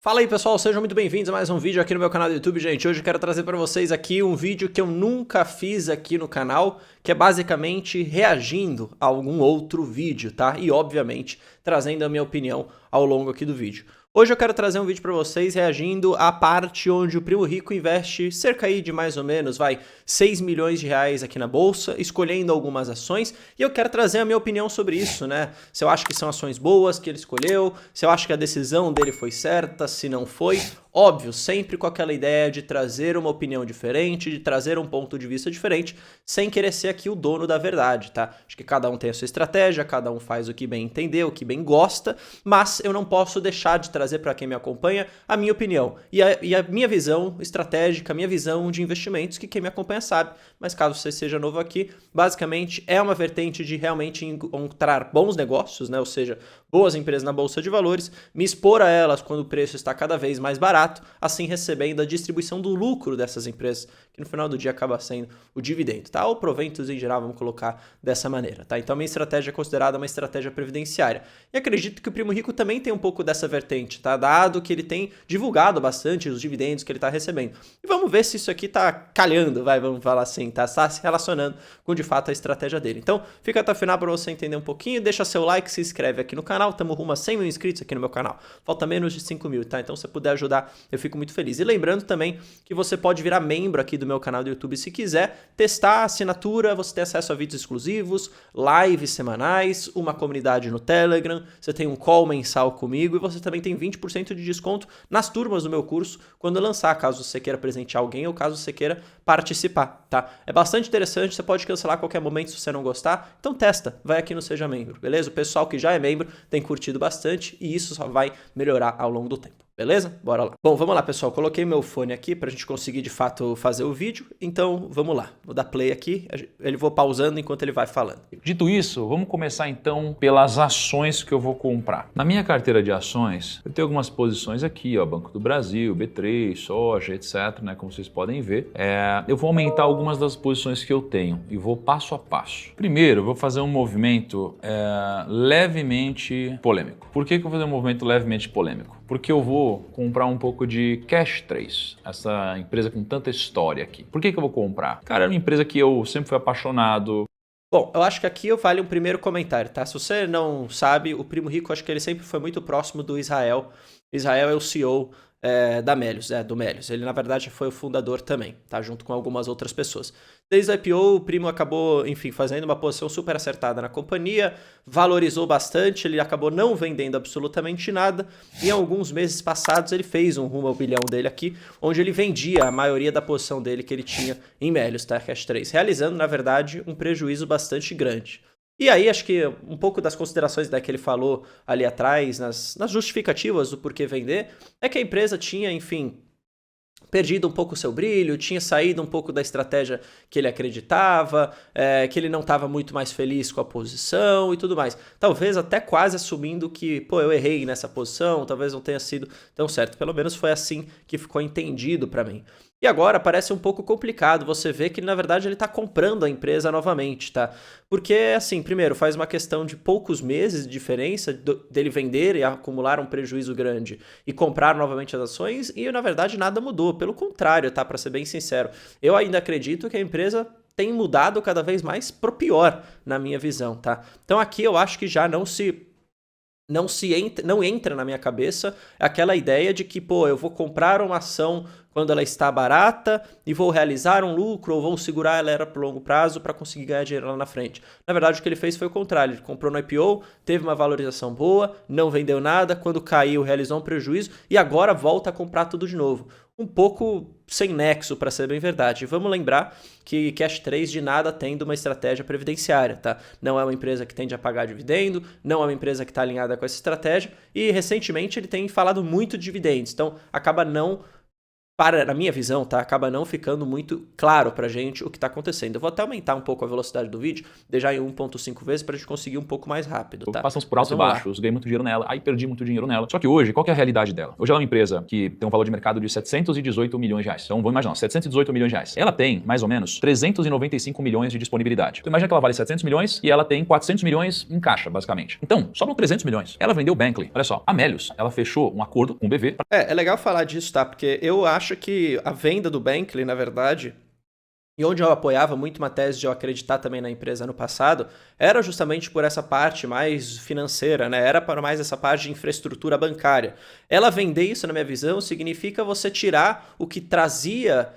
Fala aí pessoal, sejam muito bem-vindos a mais um vídeo aqui no meu canal do YouTube, gente. Hoje eu quero trazer para vocês aqui um vídeo que eu nunca fiz aqui no canal, que é basicamente reagindo a algum outro vídeo, tá? E obviamente trazendo a minha opinião ao longo aqui do vídeo. Hoje eu quero trazer um vídeo para vocês reagindo à parte onde o Primo Rico investe cerca aí de mais ou menos, 6 milhões de reais aqui na bolsa, escolhendo algumas ações, e eu quero trazer a minha opinião sobre isso, né? Se eu acho que são ações boas que ele escolheu, se eu acho que a decisão dele foi certa, se não foi. Óbvio, sempre com aquela ideia de trazer uma opinião diferente, de trazer um ponto de vista diferente, sem querer ser aqui o dono da verdade, tá? Acho que cada um tem a sua estratégia, cada um faz o que bem entender, o que bem gosta, mas eu não posso deixar de trazer para quem me acompanha a minha opinião e a minha visão estratégica, a minha visão de investimentos, que quem me acompanha sabe, mas caso você seja novo aqui, basicamente é uma vertente de realmente encontrar bons negócios, né? Ou seja, boas empresas na bolsa de valores, me expor a elas quando o preço está cada vez mais barato, assim recebendo a distribuição do lucro dessas empresas, que no final do dia acaba sendo o dividendo, tá? Ou proventos em geral, vamos colocar dessa maneira, tá? Então a minha estratégia é considerada uma estratégia previdenciária. E acredito que o Primo Rico também tem um pouco dessa vertente, tá? Dado que ele tem divulgado bastante os dividendos que ele está recebendo. E vamos ver se isso aqui tá calhando, vamos falar assim, tá? Está se relacionando com de fato a estratégia dele. Então fica até o final para você entender um pouquinho, deixa seu like, se inscreve aqui no canal, estamos rumo a 100 mil inscritos aqui no meu canal. Falta menos de 5 mil, tá? Então se você puder ajudar, eu fico muito feliz. E lembrando também que você pode virar membro aqui do meu canal do YouTube se quiser, testar a assinatura, você tem acesso a vídeos exclusivos, lives semanais, uma comunidade no Telegram, você tem um call mensal comigo e você também tem 20% de desconto nas turmas do meu curso quando eu lançar, caso você queira presentear alguém ou caso você queira participar, tá? É bastante interessante, você pode cancelar a qualquer momento se você não gostar, então testa, vai aqui no Seja Membro, beleza? O pessoal que já é membro tem curtido bastante e isso só vai melhorar ao longo do tempo. Beleza? Bora lá. Bom, vamos lá, pessoal. Coloquei meu fone aqui pra gente conseguir, de fato, fazer o vídeo. Então, vamos lá. Vou dar play aqui. Ele vou pausando enquanto ele vai falando. Dito isso, vamos começar então pelas ações que eu vou comprar. Na minha carteira de ações, eu tenho algumas posições aqui, ó, Banco do Brasil, B3, soja, etc, né, como vocês podem ver. Eu vou aumentar algumas das posições que eu tenho e vou passo a passo. Primeiro, eu vou fazer um movimento levemente polêmico. Por que eu vou fazer um movimento levemente polêmico? Porque eu vou comprar um pouco de Cash3, essa empresa com tanta história aqui. Por que eu vou comprar? Cara, é uma empresa que eu sempre fui apaixonado. Bom, eu acho que aqui vale um primeiro comentário, tá? Se você não sabe, o Primo Rico, acho que ele sempre foi muito próximo do Israel. Israel é o CEO da Melius, do Melius. Ele, na verdade, foi o fundador também, tá? Junto com algumas outras pessoas. Desde o IPO, o Primo acabou, enfim, fazendo uma posição super acertada na companhia, valorizou bastante, ele acabou não vendendo absolutamente nada, e em alguns meses passados ele fez um rumo ao bilhão dele aqui, onde ele vendia a maioria da posição dele que ele tinha em Melius, tá? Cash3, realizando, na verdade, um prejuízo bastante grande. E aí, acho que um pouco das considerações que ele falou ali atrás, nas justificativas do porquê vender, é que a empresa tinha, enfim, perdido um pouco o seu brilho, tinha saído um pouco da estratégia que ele acreditava, que ele não estava muito mais feliz com a posição e tudo mais. Talvez até quase assumindo que, pô, eu errei nessa posição, talvez não tenha sido tão certo. Pelo menos foi assim que ficou entendido para mim. E agora parece um pouco complicado você ver que, na verdade, ele está comprando a empresa novamente, tá? Porque, assim, primeiro, faz uma questão de poucos meses de diferença dele vender e acumular um prejuízo grande e comprar novamente as ações e, na verdade, nada mudou. Pelo contrário, tá? Para ser bem sincero, eu ainda acredito que a empresa tem mudado cada vez mais pro pior, na minha visão, tá? Então aqui eu acho que já não entra na minha cabeça aquela ideia de que, pô, eu vou comprar uma ação quando ela está barata e vou realizar um lucro ou vou segurar ela por longo prazo para conseguir ganhar dinheiro lá na frente. Na verdade, o que ele fez foi o contrário. Ele comprou no IPO, teve uma valorização boa, não vendeu nada, quando caiu realizou um prejuízo e agora volta a comprar tudo de novo. Um pouco sem nexo, para ser bem verdade. Vamos lembrar que Cash3 de nada tem de uma estratégia previdenciária, tá? Não é uma empresa que tende a pagar dividendo, não é uma empresa que está alinhada com essa estratégia e recentemente ele tem falado muito de dividendos, então acaba não na minha visão, tá, acaba não ficando muito claro pra gente o que tá acontecendo. Eu vou até aumentar um pouco a velocidade do vídeo, deixar em 1.5 vezes pra gente conseguir um pouco mais rápido, tá? Passamos por altos e baixos, ganhei muito dinheiro nela, aí perdi muito dinheiro nela. Só que hoje, qual que é a realidade dela? Hoje ela é uma empresa que tem um valor de mercado de 718 milhões de reais. Então, vamos imaginar, 718 milhões de reais. Ela tem, mais ou menos, 395 milhões de disponibilidade. Então, imagina que ela vale 700 milhões e ela tem 400 milhões em caixa, basicamente. Então, sobram 300 milhões. Ela vendeu o Bankly. Olha só, a Melius, ela fechou um acordo com o BV. É legal falar disso, tá? Porque eu acho que a venda do Bankly, na verdade, e onde eu apoiava muito uma tese de eu acreditar também na empresa no passado, era justamente por essa parte mais financeira, né? Era para mais essa parte de infraestrutura bancária. Ela vender isso, na minha visão, significa você tirar o que trazia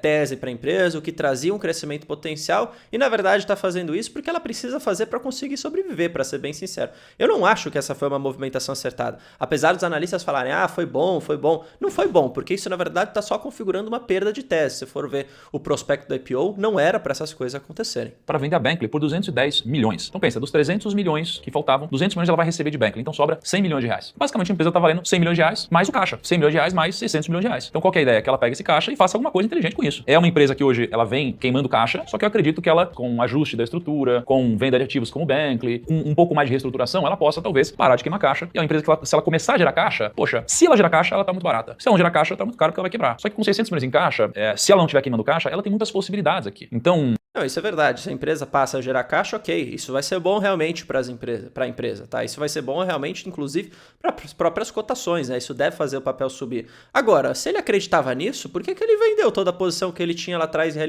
tese para a empresa, o que trazia um crescimento potencial, e na verdade está fazendo isso porque ela precisa fazer para conseguir sobreviver, para ser bem sincero. Eu não acho que essa foi uma movimentação acertada. Apesar dos analistas falarem, foi bom, foi bom. Não foi bom, porque isso na verdade está só configurando uma perda de tese. Se for ver o prospecto do IPO, não era para essas coisas acontecerem. Para vender a Bankly por 210 milhões. Então pensa, dos 300 milhões que faltavam, 200 milhões ela vai receber de Bankly, então sobra 100 milhões de reais. Basicamente a empresa está valendo 100 milhões de reais mais o caixa. 100 milhões de reais mais 600 milhões de reais. Então qual que é a ideia? Que ela pega esse caixa e faça alguma coisa inteligente com isso. É uma empresa que hoje ela vem queimando caixa, só que eu acredito que ela, com um ajuste da estrutura, com venda de ativos como o Bankly, com um pouco mais de reestruturação, ela possa talvez parar de queimar caixa. E é uma empresa que se ela começar a gerar caixa, poxa, se ela gerar caixa, ela tá muito barata. Se ela não gerar caixa, ela tá muito caro porque ela vai quebrar. Só que com 600 milhões em caixa, se ela não estiver queimando caixa, ela tem muitas possibilidades aqui. Então... Não, isso é verdade. Se a empresa passa a gerar caixa, ok. Isso vai ser bom realmente para a empresa, tá? Isso vai ser bom realmente, inclusive, para as próprias cotações, né? Isso deve fazer o papel subir. Agora, se ele acreditava nisso, por que ele vendeu toda a posição que ele tinha lá atrás e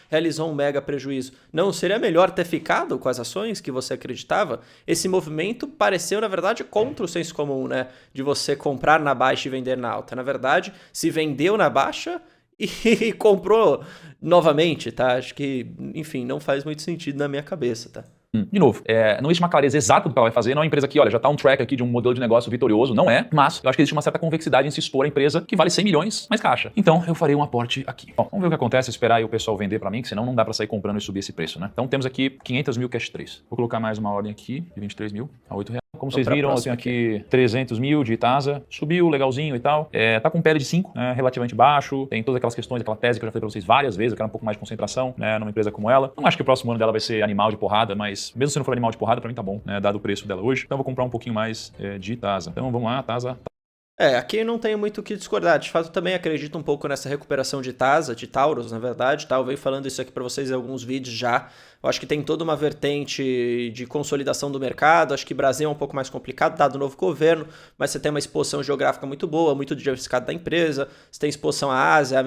realizou um mega prejuízo? Não seria melhor ter ficado com as ações que você acreditava? Esse movimento pareceu, na verdade, contra o senso comum, né? De você comprar na baixa e vender na alta. Na verdade, se vendeu na baixa e comprou novamente, tá? Acho que, enfim, não faz muito sentido na minha cabeça, tá? De novo, não existe uma clareza exata do que ela vai fazer, não é uma empresa que, olha, já está um track aqui de um modelo de negócio vitorioso, não é, mas eu acho que existe uma certa convexidade em se expor a empresa que vale 100 milhões mais caixa. Então, eu farei um aporte aqui. Bom, vamos ver o que acontece, esperar aí o pessoal vender para mim, que senão não dá para sair comprando e subir esse preço, né? Então, temos aqui 500 mil cash 3. Vou colocar mais uma ordem aqui de 23 mil a 8 reais. Como vocês viram, eu tenho aqui 300 mil de Itasa, subiu legalzinho e tal, tá com PL de 5, né, relativamente baixo, tem todas aquelas questões, aquela tese que eu já falei pra vocês várias vezes, eu quero um pouco mais de concentração, né, numa empresa como ela. Não acho que o próximo ano dela vai ser animal de porrada, mas mesmo se não for animal de porrada, pra mim tá bom, né, dado o preço dela hoje. Então eu vou comprar um pouquinho mais de Itasa. Então vamos lá, Itasa. Aqui não tenho muito o que discordar. De fato, eu também acredito um pouco nessa recuperação de Itasa, de Taurus, na verdade. Tá? Eu venho falando isso aqui para vocês em alguns vídeos já. Eu acho que tem toda uma vertente de consolidação do mercado. Acho que o Brasil é um pouco mais complicado, dado o novo governo, mas você tem uma exposição geográfica muito boa, muito diversificada da empresa. Você tem exposição à Ásia,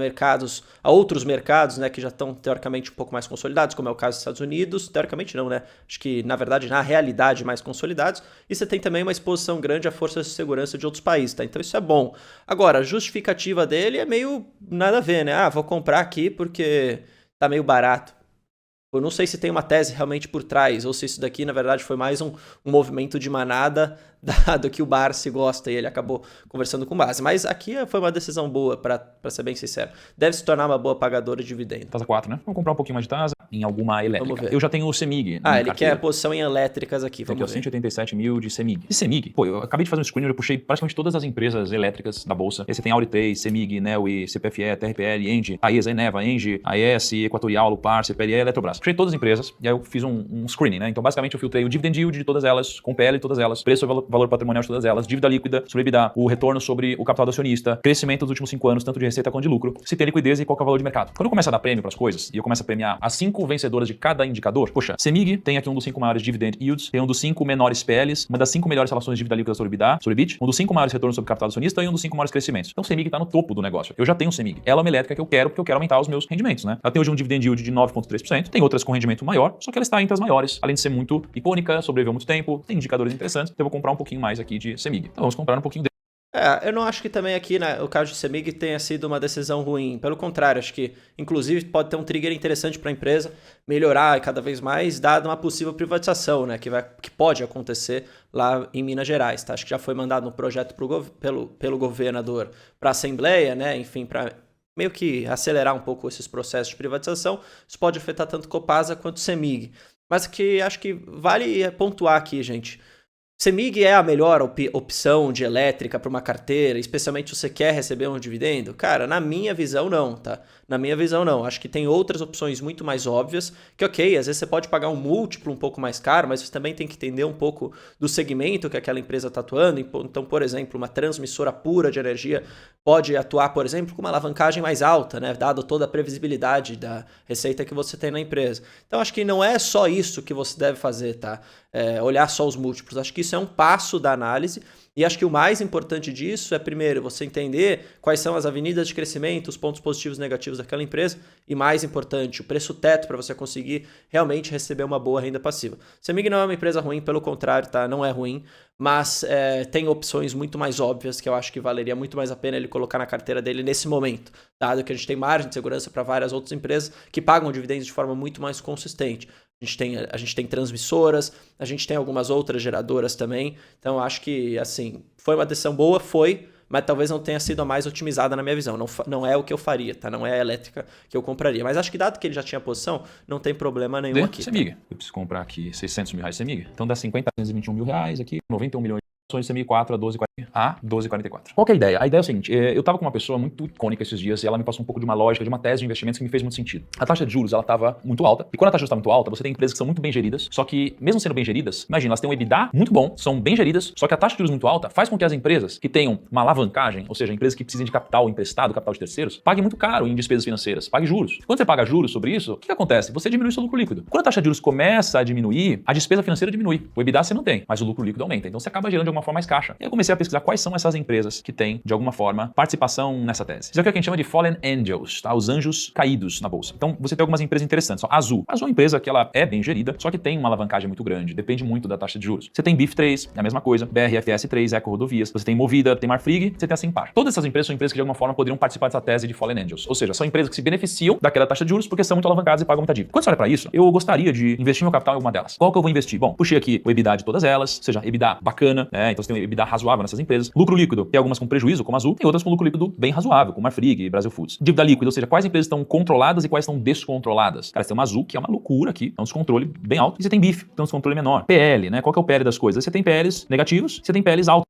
a outros mercados, né, que já estão teoricamente um pouco mais consolidados, como é o caso dos Estados Unidos. Teoricamente não, né? Acho que, na verdade, na realidade, mais consolidados. E você tem também uma exposição grande a forças de segurança de outros países, tá? Então isso é bom. Agora, a justificativa dele é meio nada a ver, né? Vou comprar aqui porque tá meio barato. Eu não sei se tem uma tese realmente por trás, ou se isso daqui, na verdade, foi mais um movimento de manada, dado que o Barsi gosta e ele acabou conversando com base. Mas aqui foi uma decisão boa, para ser bem sincero. Deve se tornar uma boa pagadora de dividendo. Tasa 4, né? Vamos comprar um pouquinho mais de Tasa em alguma elétrica. Eu já tenho o CEMIG. Ele quer a posição em elétricas aqui. Vamos ver. 187 mil de CEMIG. E CEMIG, pô, eu acabei de fazer um screener, eu puxei praticamente todas as empresas elétricas da bolsa. Aí você tem Auri3, CEMIG, NEOI, CPFE, TRPL, ENGIE, Taesa, Eneva, ENGIE, AES, Equatorial, Lupar, CPLE, Eletrobras. Puxei todas as empresas e aí eu fiz um screening, né? Então basicamente eu filtrei o dividend yield de todas elas, com PL de todas elas, preço e valor patrimonial de todas elas, dívida líquida sobre EBITDA, o retorno sobre o capital do acionista, crescimento dos últimos 5 anos, tanto de receita quanto de lucro, se tem liquidez e qual que é o valor de mercado. Quando eu começo a dar prêmio para as coisas e eu começo a premiar as 5 vencedoras de cada indicador, poxa, CEMIG tem aqui um dos 5 maiores dividend yields, tem um dos 5 menores PLs, uma das 5 melhores relações de dívida líquida sobre EBITDA, sobre EBIT, um dos 5 maiores retornos sobre o capital do acionista e um dos 5 maiores crescimentos. Então CEMIG está no topo do negócio. Eu já tenho CEMIG. Ela é uma elétrica que eu quero porque eu quero aumentar os meus rendimentos, né? Ela tem hoje um dividend yield de 9,3%, tem outras com rendimento maior, só que ela está entre as maiores, além de ser muito icônica, sobreviveu muito tempo, tem indicadores interessantes, então eu vou comprar um pouquinho mais aqui de CEMIG. Então vamos comprar um pouquinho dele. Eu não acho que também aqui, né, o caso de CEMIG tenha sido uma decisão ruim. Pelo contrário, acho que, inclusive, pode ter um trigger interessante para a empresa melhorar cada vez mais, dado uma possível privatização, né, que pode acontecer lá em Minas Gerais. Tá? Acho que já foi mandado um projeto pelo governador para a Assembleia, né, enfim, para meio que acelerar um pouco esses processos de privatização. Isso pode afetar tanto Copasa quanto CEMIG. Mas que acho que vale pontuar aqui, gente. CEMIG é a melhor opção de elétrica para uma carteira, especialmente se você quer receber um dividendo? Cara, na minha visão não, tá? Na minha visão não. Acho que tem outras opções muito mais óbvias, que ok, às vezes você pode pagar um múltiplo um pouco mais caro, mas você também tem que entender um pouco do segmento que aquela empresa está atuando. Então, por exemplo, uma transmissora pura de energia pode atuar, por exemplo, com uma alavancagem mais alta, né? Dado toda a previsibilidade da receita que você tem na empresa. Então, acho que não é só isso que você deve fazer, tá? Olhar só os múltiplos. Acho que isso é um passo da análise e acho que o mais importante disso é, primeiro, você entender quais são as avenidas de crescimento, os pontos positivos e negativos daquela empresa e, mais importante, o preço teto para você conseguir realmente receber uma boa renda passiva. CEMIG não é uma empresa ruim, pelo contrário, tá? Não é ruim, mas tem opções muito mais óbvias que eu acho que valeria muito mais a pena ele colocar na carteira dele nesse momento, dado que a gente tem margem de segurança para várias outras empresas que pagam dividendos de forma muito mais consistente. A gente tem transmissoras, a gente tem algumas outras geradoras também. Então, acho que, assim, foi uma decisão boa, mas talvez não tenha sido a mais otimizada na minha visão. Não é o que eu faria, tá? Não é a elétrica que eu compraria. Mas acho que dado que ele já tinha posição, não tem problema nenhum aqui. CEMIG. Tá? Eu preciso comprar aqui 600 mil reais CEMIG. Então dá 50 a 221 mil reais aqui, 91 milhões. De CMI 4 a 12,44. Qual que é a ideia? A ideia é o seguinte, eu estava com uma pessoa muito icônica esses dias e ela me passou um pouco de uma lógica, de uma tese de investimentos que me fez muito sentido. A taxa de juros, ela estava muito alta, e quando a taxa de juros está muito alta, você tem empresas que são muito bem geridas, só que, mesmo sendo bem geridas, imagina, elas têm um EBITDA muito bom, são bem geridas, só que a taxa de juros muito alta faz com que as empresas que tenham uma alavancagem, ou seja, empresas que precisem de capital emprestado, capital de terceiros, paguem muito caro em despesas financeiras, paguem juros. Quando você paga juros sobre isso, o que acontece? Você diminui seu lucro líquido. Quando a taxa de juros começa a diminuir, a despesa financeira diminui. O EBITDA você não tem, mas o lucro líquido aumenta. Então você acaba gerando de alguma forma mais caixa. E eu comecei a pesquisar quais são essas empresas que têm, de alguma forma, participação nessa tese. Isso aqui é o que a gente chama de Fallen Angels, tá? Os anjos caídos na bolsa. Então, você tem algumas empresas interessantes. A Azul. A Azul é uma empresa que ela é bem gerida, só que tem uma alavancagem muito grande, depende muito da taxa de juros. Você tem BIF3, é a mesma coisa, BRFS3, Eco Rodovias, você tem Movida, tem Marfrig, você tem a Simpar. Todas essas empresas são empresas que, de alguma forma, poderiam participar dessa tese de Fallen Angels. Ou seja, são empresas que se beneficiam daquela taxa de juros porque são muito alavancadas e pagam muita dívida. Quando você olha para isso, eu gostaria de investir meu capital em alguma delas. Qual que eu vou investir? Bom, puxei aqui o EBITDA de todas elas, ou seja, EBITDA bacana, né? Então você tem um EBITDA razoável nessas empresas. Lucro líquido, tem algumas com prejuízo, como a Azul, tem outras com lucro líquido bem razoável, como a Marfrig e Brasil Foods. Dívida líquida, ou seja, quais empresas estão controladas e quais estão descontroladas. Cara, você tem uma Azul, que é uma loucura aqui, é um descontrole bem alto, e você tem BIF, que é um descontrole menor. PL, né? Qual que é o PL das coisas? Você tem PLs negativos, você tem PLs altos.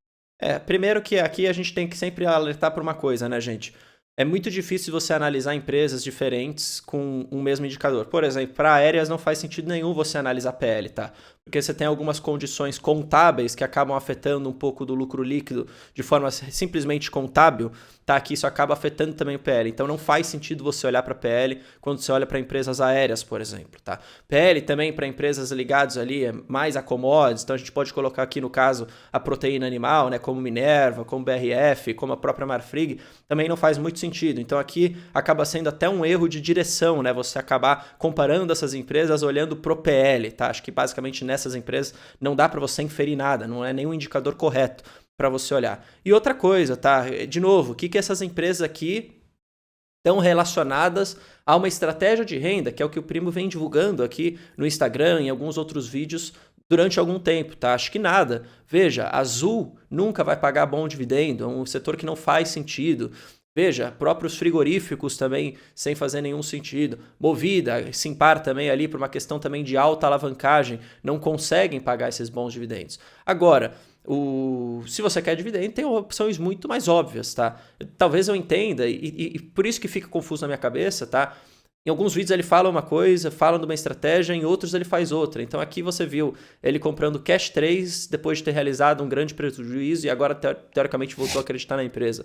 Primeiro que aqui a gente tem que sempre alertar para uma coisa, né, gente? É muito difícil você analisar empresas diferentes com um mesmo indicador. Por exemplo, para aéreas não faz sentido nenhum você analisar PL, tá? Porque você tem algumas condições contábeis que acabam afetando um pouco do lucro líquido de forma simplesmente contábil, tá? Que isso acaba afetando também o PL. Então não faz sentido você olhar para PL quando você olha para empresas aéreas, por exemplo, tá? PL também para empresas ligadas ali mais a commodities, então a gente pode colocar aqui no caso a proteína animal, né? Como Minerva, como BRF, como a própria Marfrig, também não faz muito sentido. Então aqui acaba sendo até um erro de direção, né? Você acabar comparando essas empresas olhando pro PL, tá? Acho que basicamente nessas empresas não dá para você inferir nada, não é nenhum indicador correto para você olhar. E outra coisa, tá? De novo, o que essas empresas aqui estão relacionadas a uma estratégia de renda, que é o que o Primo vem divulgando aqui no Instagram e em alguns outros vídeos durante algum tempo, tá? Acho que nada. Veja, a Azul nunca vai pagar bom dividendo, é um setor que não faz sentido. Veja, próprios frigoríficos também sem fazer nenhum sentido. Movida, Simpar também ali por uma questão também de alta alavancagem, não conseguem pagar esses bons dividendos. Agora, se você quer dividendo, tem opções muito mais óbvias, tá? Talvez eu entenda, e por isso que fica confuso na minha cabeça, tá? Em alguns vídeos ele fala uma coisa, fala de uma estratégia, em outros ele faz outra. Então aqui você viu ele comprando Cash 3 depois de ter realizado um grande prejuízo e agora teoricamente voltou a acreditar na empresa.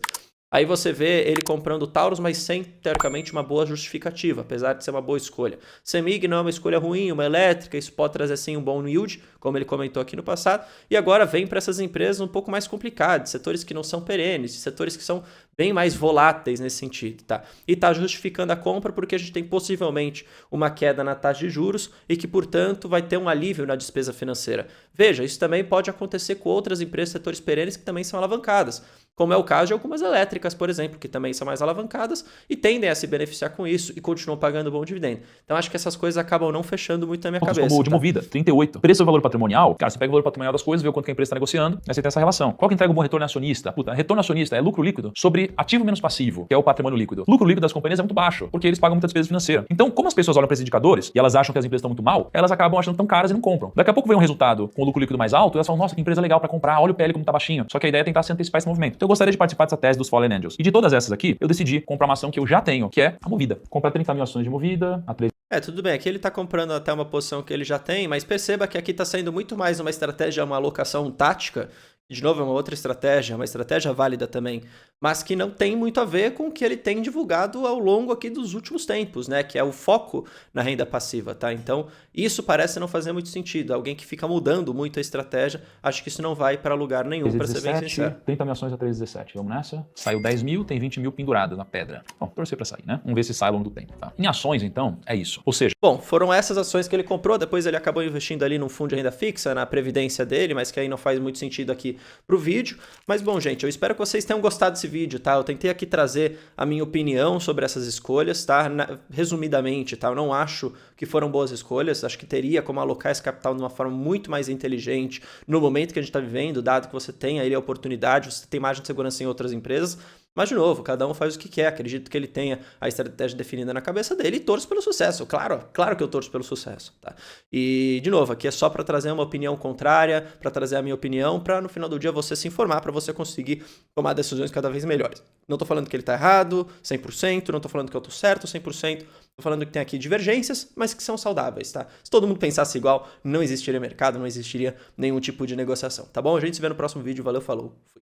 Aí você vê ele comprando Taurus, mas sem, teoricamente, uma boa justificativa, apesar de ser uma boa escolha. CEMIG não é uma escolha ruim, uma elétrica, isso pode trazer sim um bom yield, como ele comentou aqui no passado, e agora vem para essas empresas um pouco mais complicadas, setores que não são perenes, setores que são bem mais voláteis nesse sentido, tá? E está justificando a compra porque a gente tem possivelmente uma queda na taxa de juros e que, portanto, vai ter um alívio na despesa financeira. Veja, isso também pode acontecer com outras empresas, setores perenes que também são alavancadas, como é o caso de algumas elétricas, por exemplo, que também são mais alavancadas e tendem a se beneficiar com isso e continuam pagando bom dividendo. Então, acho que essas coisas acabam não fechando muito na minha cabeça. Como o de Movida, 38. Preço e valor patrimonial, cara, você pega o valor patrimonial das coisas, vê o quanto que a empresa está negociando, aí você tem essa relação. Qual que entrega um bom retorno acionista? Puta, retorno acionista é lucro líquido sobre de ativo menos passivo, que é o patrimônio líquido. O lucro líquido das companhias é muito baixo, porque eles pagam muita despesa financeira. Então, como as pessoas olham para esses indicadores e elas acham que as empresas estão muito mal, elas acabam achando tão caras e não compram. Daqui a pouco vem um resultado com o lucro líquido mais alto e elas falam, nossa, que empresa legal para comprar, olha o PL como tá baixinho. Só que a ideia é tentar se antecipar esse movimento. Então, eu gostaria de participar dessa tese dos Fallen Angels. E de todas essas aqui, eu decidi comprar uma ação que eu já tenho, que é a Movida. Comprar 30 mil ações de Movida, a 3. Tudo bem, aqui ele está comprando até uma posição que ele já tem, mas perceba que aqui está sendo muito mais uma estratégia, uma alocação tática. De novo, é uma outra estratégia, uma estratégia válida também, mas que não tem muito a ver com o que ele tem divulgado ao longo aqui dos últimos tempos, né? Que é o foco na renda passiva, tá? Então, isso parece não fazer muito sentido. Alguém que fica mudando muito a estratégia, acho que isso não vai para lugar nenhum, para ser bem sincero. 30 mil ações a 3,17. Vamos nessa? Saiu 10 mil, tem 20 mil penduradas na pedra. Bom, torcer para sair, né? Vamos ver se sai ao longo do tempo, tá? Em ações, então, é isso. Ou seja... Bom, foram essas ações que ele comprou, depois ele acabou investindo ali num fundo de renda fixa, na previdência dele, mas que aí não faz muito sentido aqui pro vídeo. Mas bom, gente, eu espero que vocês tenham gostado desse vídeo, tá? Eu tentei aqui trazer a minha opinião sobre essas escolhas, tá? Resumidamente, tá? Eu não acho que foram boas escolhas, acho que teria como alocar esse capital de uma forma muito mais inteligente no momento que a gente está vivendo, dado que você tem aí a oportunidade, você tem margem de segurança em outras empresas. Mas, de novo, cada um faz o que quer. Acredito que ele tenha a estratégia definida na cabeça dele e torço pelo sucesso. Claro que eu torço pelo sucesso, tá? E, de novo, aqui é só para trazer uma opinião contrária, para trazer a minha opinião, para no final do dia você se informar, para você conseguir tomar decisões cada vez melhores. Não estou falando que ele está errado 100%, não estou falando que eu estou certo 100%, estou falando que tem aqui divergências, mas que são saudáveis, tá? Se todo mundo pensasse igual, não existiria mercado, não existiria nenhum tipo de negociação, tá bom? A gente se vê no próximo vídeo. Valeu, falou. Fui.